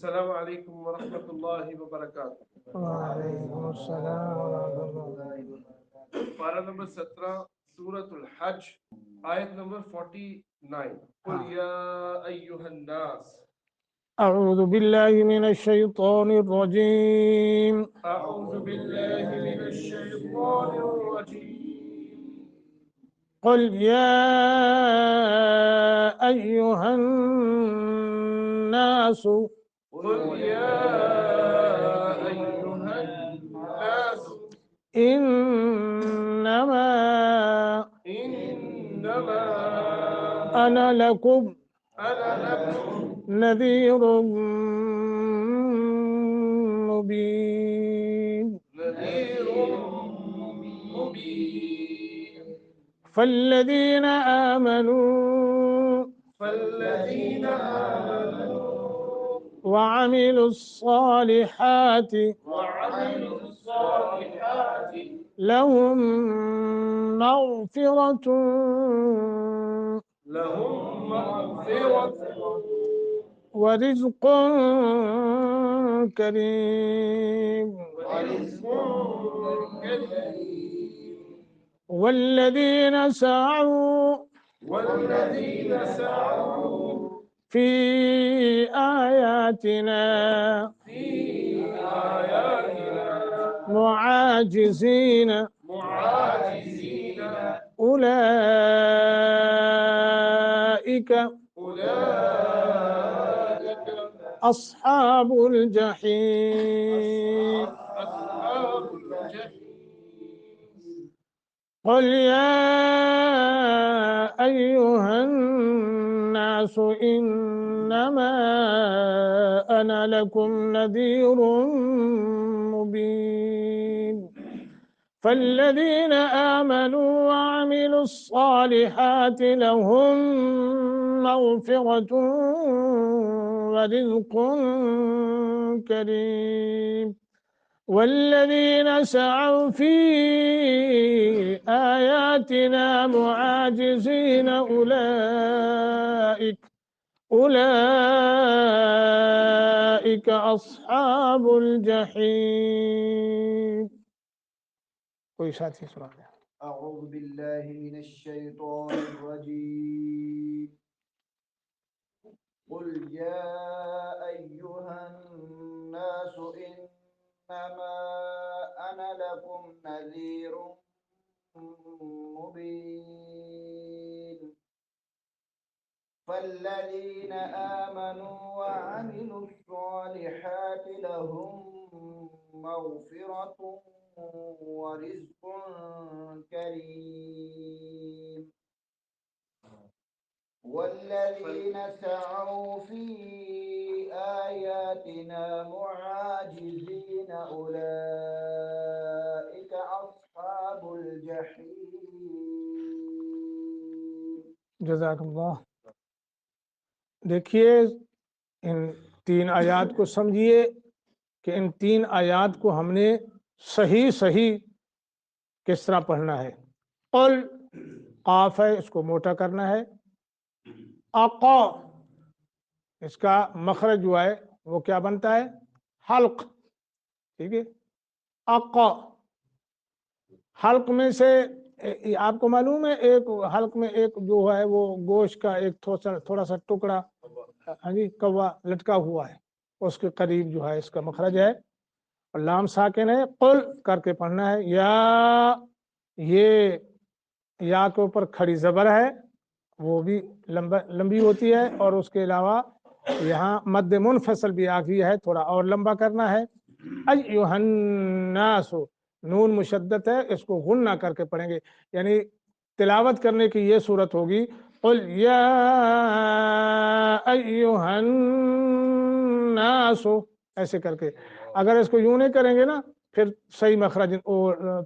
السلام علیکم ورحمۃ اللہ وبرکاتہ۔ وعلیکم السلام ورحمۃ اللہ وبرکاتہ۔ پارہ نمبر 17 سورۃ الحج آیت نمبر 49۔ قل یا ایھا الناس، اعوذ باللہ من الشیطان الرجیم، اعوذ باللہ من الشیطان الرجیم، قل یا ایھا الناس قل یا ایھا الناس، انما انما انا لکم انا لکم نذیر مبین، نذیر مبین، فالذین آمنوا فالذین آمنوا وعملوا الصالحات وعملوا الصالحات لهم مغفرة لهم مغفرة ورزق كريم، ورزق كريم، والذين سعوا والذين سعوا في آياتنا في آياتنا معاجزين معاجزين أولئك أولئك أصحاب الجحيم. أصحاب الجحيم. قل يا أيها الناس إنما أنا لكم نذير مبين، فالذين آمنوا وعملوا الصالحات لهم مغفرة ورزق كريم، والذين سعوا في آياتنا معاجزين أولئك أصحاب الجحيم. کوئی ساتھی سنا دیں۔ اعوذ باللہ من الشیطان الرجیم، قل یا ایھا الناس انما انا لکم نذیر مبین، فالذین آمنوا وعملوا الصالحات لهم مغفرة ورزق كريم، والذين سعوا في آياتنا معاجزين أولئك أصحاب الجحيم۔ جزاک اللہ۔ دیکھیے ان 3 آیات کو سمجھیے کہ ان 3 آیات کو ہم نے صحیح کس طرح پڑھنا ہے۔ قل قاف ہے، اس کو موٹا کرنا ہے۔ اقا، اس کا مخرج جو ہے وہ کیا بنتا ہے؟ حلق، ٹھیک ہے۔ اقا حلق میں سے آپ کو معلوم ہے ایک حلق میں ایک جو ہے وہ گوشت کا ایک تھوڑا سا ٹکڑا کوا لٹکا ہوا ہے، اس کے قریب جو ہے اس کا مخرج ہے، اور لام ساکن ہے۔ قل کر کے پڑھنا ہے۔ یا، یہ یا کے اوپر کھڑی زبر ہے، وہ بھی لمبی ہوتی ہے، اور اس کے علاوہ یہاں مد منفصل بھی آگئی ہے، تھوڑا اور لمبا کرنا ہے۔ ایھا الناس، نون مشدد ہے، اس کو غنہ کر کے پڑھیں گے، یعنی تلاوت کرنے کی یہ صورت ہوگی قل یا ایھا الناس، ایسے کر کے۔ اگر اس کو یوں نہیں کریں گے نا پھر صحیح مخرج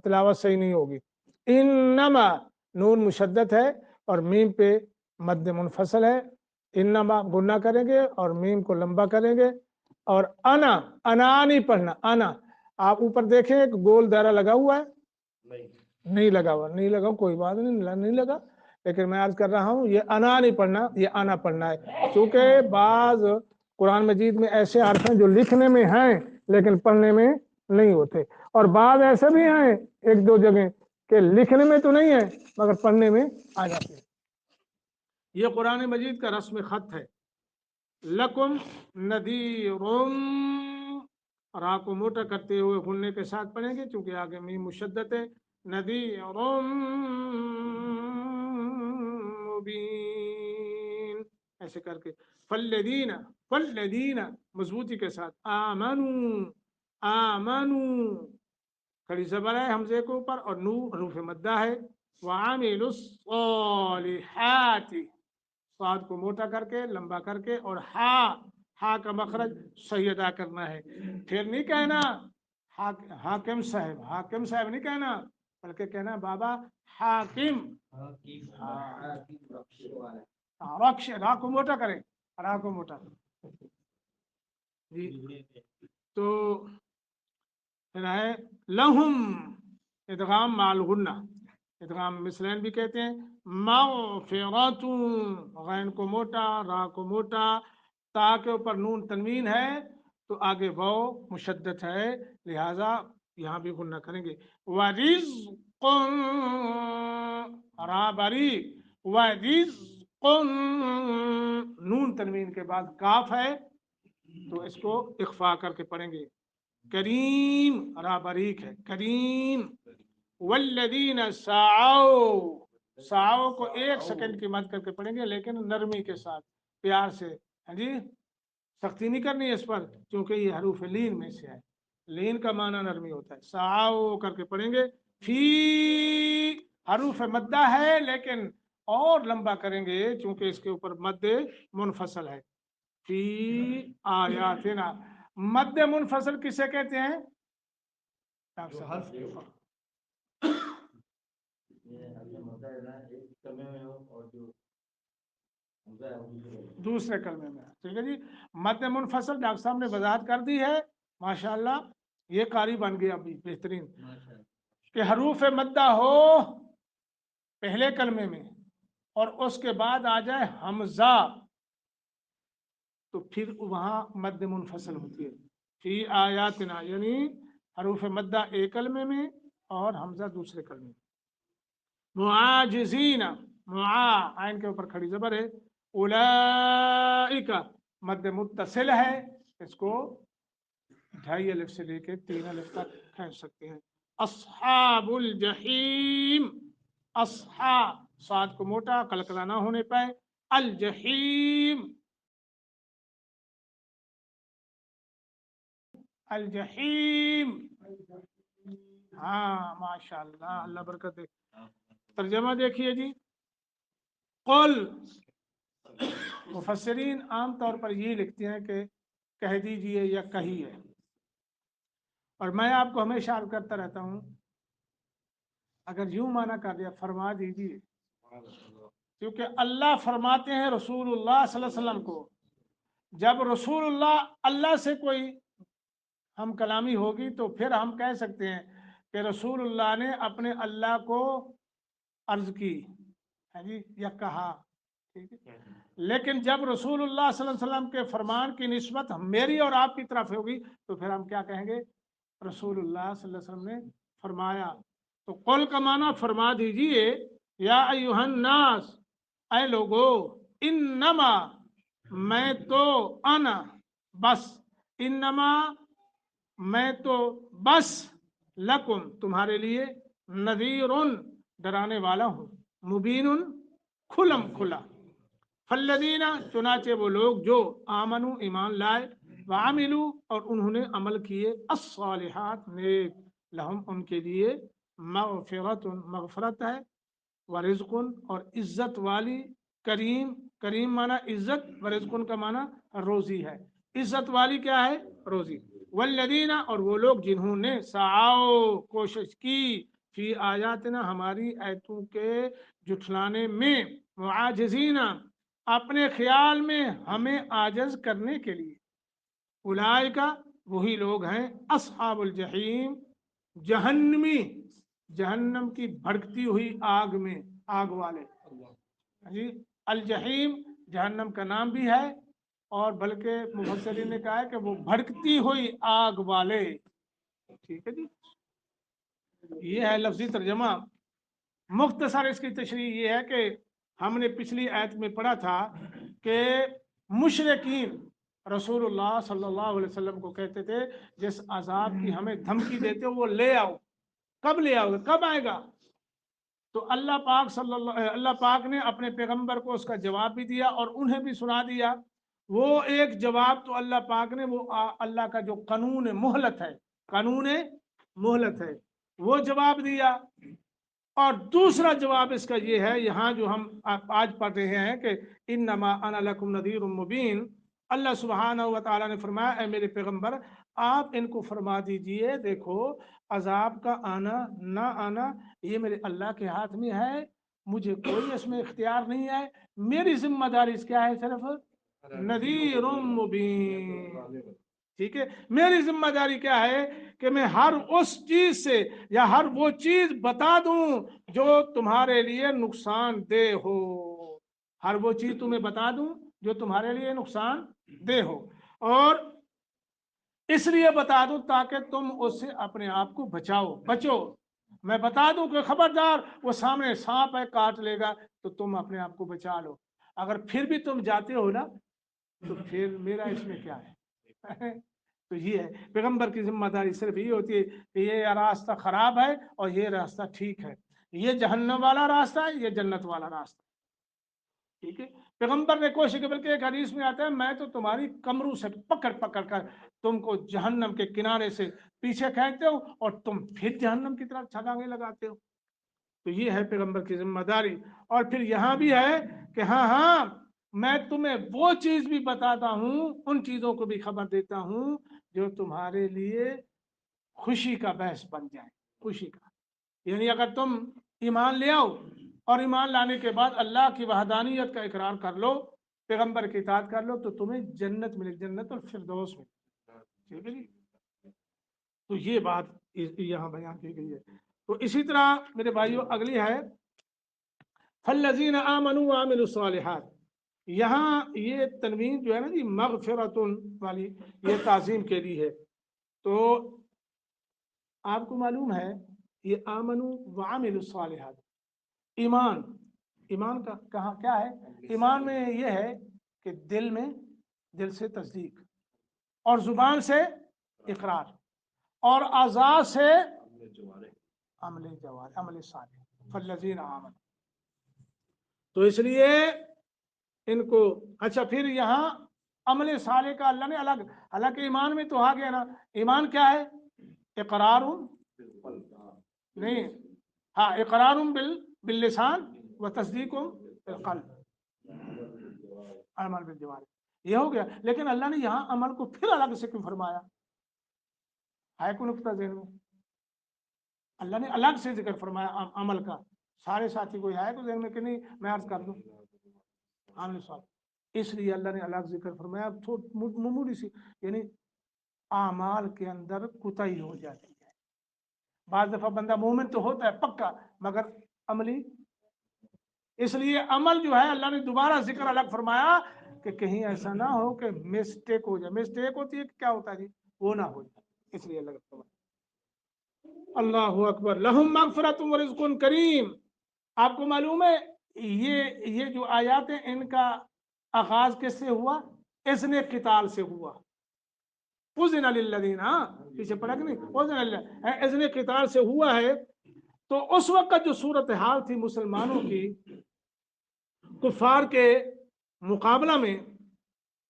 تلاوت صحیح نہیں ہوگی۔ انما نون مشدد ہے اور میم پہ مد منفصل ہے، انما گنہ کریں گے اور میم کو لمبا کریں گے، اور انا نہیں پڑھنا۔ انا، آپ اوپر دیکھیں ایک گول دائرہ لگا ہوا ہے، نہیں لگا ہوا، نہیں لگا کوئی بات نہیں لگا، لیکن میں عرض کر رہا ہوں یہ انا نہیں پڑھنا، یہ انا پڑھنا ہے، چونکہ بعض قرآن مجید میں ایسے حرف ہیں جو لکھنے میں ہیں لیکن پڑھنے میں نہیں ہوتے، اور بعض ایسے بھی ہیں ایک دو جگہ کہ لکھنے میں تو نہیں ہے مگر پڑھنے میں آ جاتے ہیں۔ یہ قرآن مجید کا رسم خط ہے۔ لکم نذیرم، را کو موٹا کرتے ہوئے غننے کے ساتھ پڑھیں گے چونکہ آگے میم مشدد ہے۔ نذیرم مبین، ایسے کر کے فالذین، فالذین مضبوطی کے ساتھ، آمنو کھڑی زبر ہے حمزے کے اوپر، اور نو حروف مدہ ہے۔ وعملوا الصالحات، صاد کو موٹا کر کے لمبا کر کے، اور ہا کا مخرج صحیح ادا کرنا ہے۔ پھر نہیں کہنا حاکم صاحب، حاکم صاحب نہیں کہنا، بلکہ کہنا بابا حاکم، رکش، را کو موٹا کرے، را کو موٹا جی۔ تو پھر ہے لہم، ادغام مال غنہ، ادغام مثلین بھی کہتے ہیں۔ مغفرۃ، غین کو موٹا، را کو موٹا، تا کے اوپر نون تنوین ہے تو آگے واو مشدد ہے لہذا یہاں بھی غنہ کریں گے۔ ورزق، را باریک، ورزق، نون تنوین کے بعد کاف ہے تو اس کو اخفا کر کے پڑھیں گے۔ کریم، را باریک ہے، کریم۔ والذین سعوا، سعوا کو ایک سیکنڈ کی مد کر کے پڑھیں گے لیکن نرمی کے ساتھ، پیار سے، ہاں جی، سختی نہیں کرنی اس پر کیونکہ یہ حروف لین میں سے ہے، لین کا معنی نرمی ہوتا ہے۔ سعوا کر کے پڑھیں گے۔ فی، حروف مدہ ہے لیکن اور لمبا کریں گے چونکہ اس کے اوپر مد منفصل ہے۔ فی آیاتنا، مد منفصل کسے کہتے ہیں؟ دوسرے کلمے میں، ٹھیک ہے جی۔ مد منفصل ڈاکٹر صاحب نے وضاحت کر دی ہے، ماشاءاللہ یہ قاری بن گیا ابھی بہترین، کہ حروف مدہ ہو پہلے کلمے میں اور اس کے بعد آ جائے حمزہ تو پھر وہاں مد منفصل ہوتی ہے۔ فی آیاتنا یعنی حروف مدہ ایک کلمے میں اور حمزہ دوسرے کلمے میں۔ معاجزین، عین کے اوپر کھڑی زبر ہے۔ اولئک، مد متصل ہے، اس کو 2.5 الف سے لے کے 3 الف تک کھینچ سکتے ہیں۔ اصحاب الجحیم، اصحاب، صاد کو موٹا قلقلہ نہ ہونے پائے، الجحیم، الجحیم، ہاں ماشاءاللہ، اللہ برکت دے۔ ترجمہ دیکھیے جی۔ قل، مفسرین عام طور پر یہ لکھتے ہیں کہ کہہ دیجئے یا کہیے، اور میں آپ کو ہمیشہ عرض کرتا رہتا ہوں اگر یوں معنی کر دیا فرما دیجئے، کیونکہ اللہ فرماتے ہیں رسول اللہ صلی اللہ علیہ وسلم کو، جب رسول اللہ سے کوئی ہم کلامی ہوگی تو پھر ہم کہہ سکتے ہیں کہ رسول اللہ نے اپنے اللہ کو عرض کی ہے جی یا کہا، ٹھیک ہے۔ لیکن جب رسول اللہ صلی اللہ علیہ وسلم کے فرمان کی نسبت میری اور آپ کی طرف ہوگی تو پھر ہم کیا کہیں گے؟ رسول اللہ صلی اللہ علیہ وسلم نے فرمایا۔ تو قل کا معنی فرما دیجئے، یا ایھا الناس، اے لوگو، انما، میں تو، انا، بس، انما، میں تو بس، لکم، تمہارے لیے، نذیر، ڈرانے والا ہوں، مبین، کھلم کھلا۔ فالذین، چنانچہ وہ لوگ جو آمنو، ایمان لائے، وعملوا، اور انہوں نے عمل کیے، الصالحات، نیک، لہم، ان کے لیے، مغفرت، مغفرت ہے، ورزق، اور عزت والی، کریم، کریم معنی عزت، ورزق کا معنی روزی ہے، عزت والی کیا ہے؟ روزی۔ والذین، اور وہ لوگ جنہوں نے سعوا، کوشش کی، فی آیاتنا، ہماری آیتوں کے جھٹلانے میں، معاجزین، اپنے خیال میں ہمیں عاجز کرنے کے لیے، اولئک، وہی لوگ ہیں، اصحاب الجحیم، جہنمی، جہنم کی بھڑکتی ہوئی آگ میں، آگ والے جی۔ الجحیم جہنم کا نام بھی ہے اور بلکہ مفسرین نے کہا ہے کہ وہ بھڑکتی ہوئی آگ والے. ٹھیک ہے جی، یہ ہے لفظی ترجمہ. مختصر اس کی تشریح یہ ہے کہ ہم نے پچھلی آیت میں پڑھا تھا کہ مشرکین رسول اللہ صلی اللہ علیہ وسلم کو کہتے تھے جس عذاب کی ہمیں دھمکی دیتے ہو وہ لے آؤ. کب لے آؤ گے، کب آئے گا؟ تو اللہ پاک نے اپنے پیغمبر کو اس کا جواب بھی دیا اور انہیں بھی سنا دیا. وہ ایک جواب تو اللہ پاک نے وہ اللہ کا جو قانون مہلت ہے وہ جواب دیا. اور دوسرا جواب اس کا یہ ہے، یہاں جو ہم آج پڑھ رہے ہیں کہ انما انا لکم نذیر مبین. اللہ سبحانہ و تعالیٰ نے فرمایا اے میرے پیغمبر آپ ان کو فرما دیجئے دیکھو عذاب کا آنا نہ آنا یہ میرے اللہ کے ہاتھ میں ہے، مجھے کوئی اس میں اختیار نہیں ہے. میری ذمہ داری اس کیا ہے؟ صرف نذیر مبین. ٹھیک ہے، میری ذمہ داری کیا ہے کہ میں ہر اس چیز سے یا ہر وہ چیز بتا دوں جو تمہارے لیے نقصان دہ ہو. ہر وہ چیز تمہیں بتا دوں جو تمہارے لیے نقصان دہ ہو، اور اس لیے بتا دوں تاکہ تم اس سے اپنے آپ کو بچو. میں بتا دوں کہ خبردار وہ سامنے سانپ ہے کاٹ لے گا تو تم اپنے آپ کو بچا لو. اگر پھر بھی تم جاتے ہو نا تو پھر میرا اس میں کیا ہے؟ تو یہ ہے پیغمبر کی ذمہ داری صرف یہ ہوتی ہے کہ یہ راستہ خراب ہے اور یہ راستہ ٹھیک ہے، یہ جہنم والا راستہ ہے، یہ جنت والا راستہ. ٹھیک ہے، پیغمبر نے کوشش کی، بلکہ ایک حدیث میں آتا ہے میں تو تمہاری کمروں سے پکڑ کر تم کو جہنم کے کنارے سے پیچھے کھینچتے ہو اور تم پھر جہنم کی طرف چھلانگیں لگاتے ہو. تو یہ ہے پیغمبر کی ذمہ داری. اور پھر یہاں بھی ہے کہ ہاں میں تمہیں وہ چیز بھی بتاتا ہوں، ان چیزوں کو بھی خبر دیتا ہوں جو تمہارے لیے خوشی کا باعث بن جائے. خوشی کا یعنی اگر تم ایمان لے آؤ اور ایمان لانے کے بعد اللہ کی وحدانیت کا اقرار کر لو، پیغمبر کی اطاعت کر لو تو تمہیں جنت ملے، جنت اور فردوس ملے. ٹھیک ہے جی، تو یہ بات یہاں بیان کی گئی ہے. تو اسی طرح میرے بھائیوں اگلی ہے فالذین آمنوا وعملوا الصالحات. یہاں یہ تنوین جو ہے نا جی مغفرۃ والی، یہ تعظیم کے لیے ہے. تو آپ کو معلوم ہے یہ آمنوا وعملوا الصالحات، ایمان کا کہاں کیا ہے؟ ایمان میں یہ ہے کہ دل سے تصدیق اور زبان سے اقرار اور اعضاء سے عمل صالح. فالذین آمنوا، تو اس لیے ان کو اچھا پھر یہاں عمل صالح کا اللہ نے الگ، حالانکہ ایمان میں تو آ گیا نا. ایمان کیا ہے؟ اقرار نہیں، ہاں اقرار باللسان و تصدیق بالقلب، عمل بالجوارح، یہ ہو گیا. لیکن اللہ نے یہاں عمل کو پھر الگ سے کیوں فرمایا؟ ہے کوئی نقطہ ذہن میں؟ اللہ نے الگ سے ذکر فرمایا عمل کا. سارے ساتھی کوئی ہے کوئی ذہن میں کہ نہیں؟ میں عرض کر دوں عامل صالح. اس لیے اللہ نے الگ ذکر فرمایا. معمولی سی یعنی اعمال کے اندر کوتاہی ہو جاتی ہے. بعض دفعہ بندہ مومن تو ہوتا ہے پکا مگر عملی، اس لیے عمل جو ہے اللہ نے دوبارہ ذکر الگ فرمایا کہ کہیں ایسا نہ ہو کہ مسٹیک ہو جائے. مسٹیک ہوتی ہے کہ کیا ہوتا ہے جی؟ وہ نہ ہو جائے، اس لیے اللہ فرمایا. اللہ اکبر. لہم مغفرۃ و رزق کریم. آپ کو معلوم ہے یہ جو آیات ہیں ان کا آغاز کس سے ہوا؟ اذن قتال سے ہوا. اذن للذین، ہاں پیچھے پڑھا کہ نہیں؟ اذن قتال سے ہوا ہے. تو اس وقت جو صورتحال تھی مسلمانوں کی کفار کے مقابلہ میں،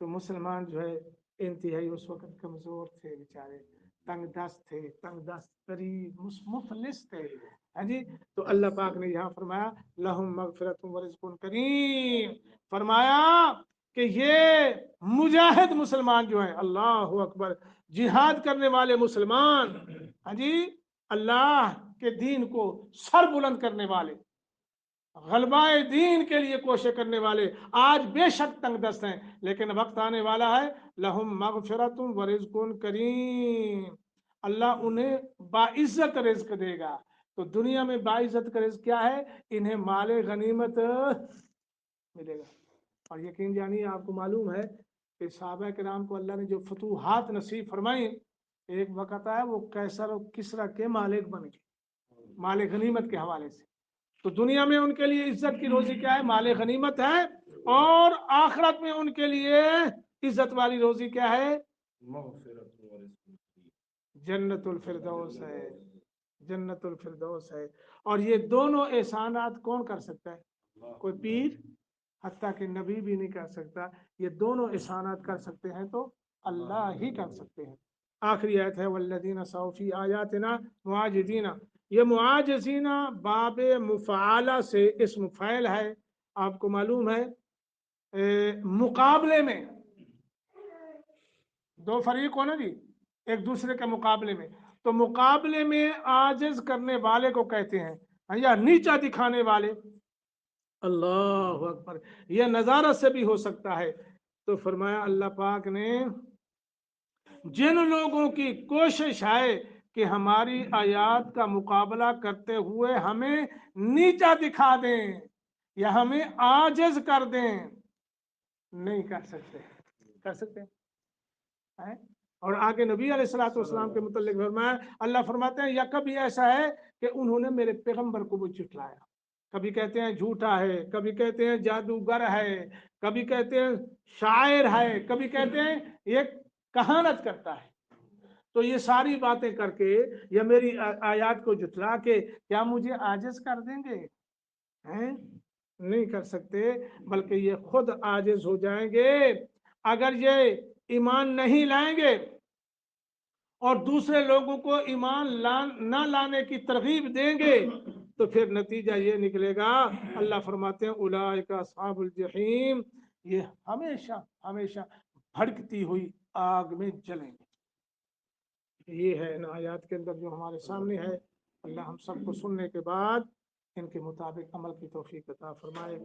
تو مسلمان جو ہے انتہائی اس وقت کمزور تھے بیچارے، تنگ دست تھے، تنگ دست قریب مفلس تھے. ہاں جی، تو اللہ پاک نے یہاں فرمایا لہم مغفرۃ و رزق کریم. فرمایا کہ یہ مجاہد مسلمان جو ہیں، اللہ اکبر، جہاد کرنے والے مسلمان، ہاں جی، اللہ کے دین کو سر بلند کرنے والے، غلبہ دین کے لیے کوشش کرنے والے آج بے شک تنگ دست ہیں، لیکن وقت آنے والا ہے لہم مغفرۃ و رزق کریم. اللہ انہیں باعزت رزق دے گا. تو دنیا میں باعزت کا رزق کیا ہے؟ انہیں مال غنیمت ملے گا. اور یقین جانیے آپ کو معلوم ہے کہ صحابہ کرام کو اللہ نے جو فتوحات نصیب فرمائی، ایک وقت آیا وہ کیسر اور کسرا کے مالک بن گئے مال غنیمت کے حوالے سے۔ تو دنیا میں ان کے لیے عزت کی روزی کیا ہے؟ مال غنیمت ہے، اور آخرت میں ان کے لیے عزت والی روزی کیا ہے؟ مغفرت و رزق جنت الفردوس ہے، جنت الفردوس ہے۔ اور یہ دونوں احسانات کون کر سکتا ہے؟ کوئی پیر، حتیٰ کہ نبی بھی نہیں کر سکتا۔ یہ دونوں احسانات کر سکتے ہیں تو اللہ ہی کر سکتے ہیں۔ آخری آیت ہے والذین سعوا فی آیاتنا معاجزین۔ یہ معاجزین باب مفعلہ سے اسم فاعل ہے، آپ کو معلوم ہے مقابلے میں دو فریق ہو نا جی، ایک دوسرے کے مقابلے میں، تو مقابلے میں عاجز کرنے والے کو کہتے ہیں، یا نیچا دکھانے والے۔ اللہ اکبر، یہ نظارت سے بھی ہو سکتا ہے۔ تو فرمایا اللہ پاک نے جن لوگوں کی کوشش ہے کہ ہماری آیات کا مقابلہ کرتے ہوئے ہمیں نیچا دکھا دیں یا ہمیں عاجز کر دیں، نہیں کر سکتے۔ کر سکتے ہیں؟ اور آگے نبی علیہ الصلوۃ والسلام کے متعلق فرمایا، اللہ فرماتے ہیں یا کبھی ایسا ہے کہ انہوں نے میرے پیغمبر کو وہ جھٹلایا، کبھی کہتے ہیں جھوٹا ہے، کبھی کہتے ہیں جادوگر ہے، کبھی کہتے ہیں شاعر ہے، کبھی کہتے ہیں یہ کہانت کرتا ہے۔ تو یہ ساری باتیں کر کے یا میری آیات کو جھٹلا کے کیا مجھے عاجز کر دیں گے؟ ہیں؟ نہیں کر سکتے، بلکہ یہ خود عاجز ہو جائیں گے۔ اگر یہ ایمان نہیں لائیں گے اور دوسرے لوگوں کو ایمان نہ لانے کی ترغیب دیں گے تو پھر نتیجہ یہ نکلے گا، اللہ فرماتے ہیں اولئک اصحاب الجحیم، یہ ہمیشہ ہمیشہ بھڑکتی ہوئی آگ میں جلیں گے۔ یہ ہے ان آیات کے اندر جو ہمارے سامنے ہے۔ اللہ ہم سب کو سننے کے بعد ان کے مطابق عمل کی توفیق عطا فرمائے۔